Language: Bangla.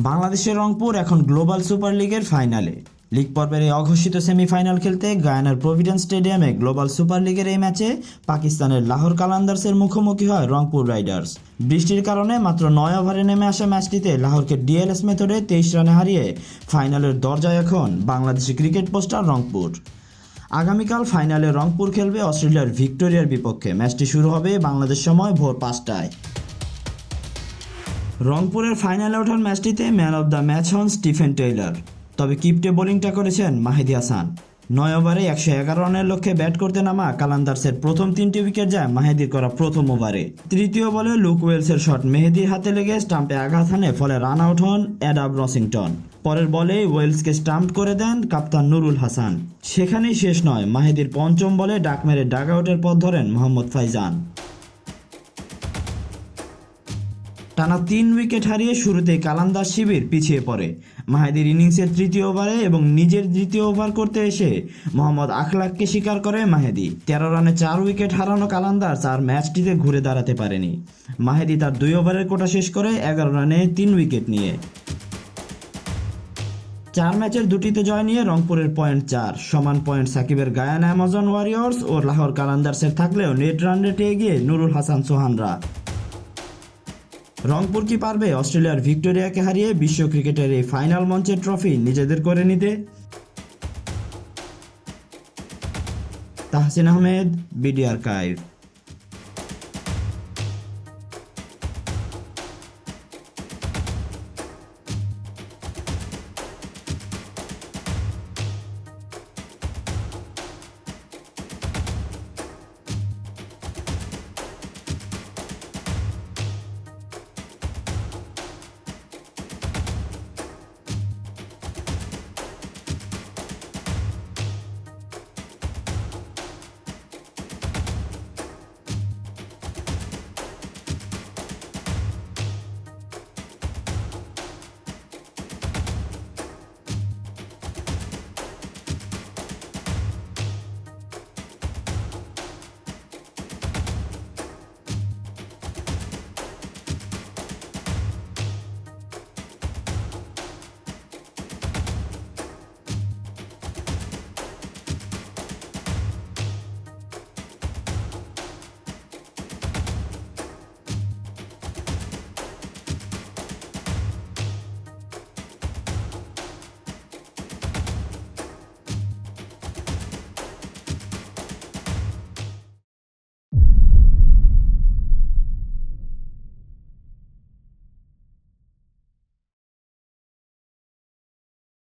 বাংলাদেশের রংপুর এখন গ্লোবাল সুপার লিগের ফাইনালে। লিগ পর্বের এই অঘোষিত সেমিফাইনাল খেলতে গায়ানার প্রভিডেন্স স্টেডিয়ামে গ্লোবাল সুপার লিগের এই ম্যাচে পাকিস্তানের লাহোর কালান্দার্সের মুখোমুখি হয় রংপুর রাইডার্স। বৃষ্টির কারণে মাত্র 9 ওভারে নেমে আসা ম্যাচটিতে লাহোরকে ডিএলএস মেথডে 23 রানে হারিয়ে ফাইনালের দরজায় এখন বাংলাদেশি ক্রিকেট পোস্টার রংপুর। আগামীকাল ফাইনালে রংপুর খেলবে অস্ট্রেলিয়ার ভিক্টোরিয়ার বিপক্ষে। ম্যাচটি শুরু হবে বাংলাদেশ সময় ভোর 5টায়। রংপুরের ফাইনালে ওঠার ম্যাচটিতে ম্যান অব দ্য ম্যাচ হন স্টিফেন টেইলর। তবে কিপটে বোলিংটা করেছেন মাহিদি হাসান। 9 ওভারে 111 রানের লক্ষ্যে ব্যাট করতে নামা কালান্দার্সের প্রথম 3টি উইকেট যায় মাহিদির করা প্রথম ওভারে। তৃতীয় বলে লুক ওয়েলসের শট মেহেদির হাতে লেগে স্টাম্পে আঘাত হানে, ফলে রান আউট হন অ্যাডাম রসিংটন। পরের বলে ওয়েলসকে স্টাম্প করে দেন কাপ্তান নুরুল হাসান। সেখানেই শেষ নয়, মাহিদির পঞ্চম বলে ডাক মেরে ডাগ আউটের পথ ধরেন মোহাম্মদ ফাইজান। টানা 3 উইকেট হারিয়ে শুরুতেই কালান্দার শিবির পিছিয়ে পড়ে। মাহিদির ইনিংসের তৃতীয় ওভারে এবং নিজের দ্বিতীয় ওভার করতে এসে মোহাম্মদ আখলাককে শিকার করে মাহিদি। 13 রানে 4 উইকেট হারানো কালান্দার্স আর ম্যাচটিতে ঘুরে দাঁড়াতে পারেনি। মাহিদি তার 2 ওভারের কোটা শেষ করে 11 রানে 3 উইকেট নিয়ে। 4 ম্যাচের 2টিতে জয় নিয়ে রংপুরের পয়েন্ট 4, সমান পয়েন্ট সাকিবের গায়ানা অ্যামাজন ওয়ারিয়র্স ও লাহোর কালান্দার্সের থাকলেও নেট রান রেটে এগিয়ে নুরুল হাসান সোহানরা। রংপুর কি পারবে অস্ট্রেলিয়ার ভিক্টোরিয়াকে হারিয়ে বিশ্ব ক্রিকেটের এই ফাইনাল মঞ্চের ট্রফি নিজেদের করে নিতে? Tahsin Ahmed, BD archive.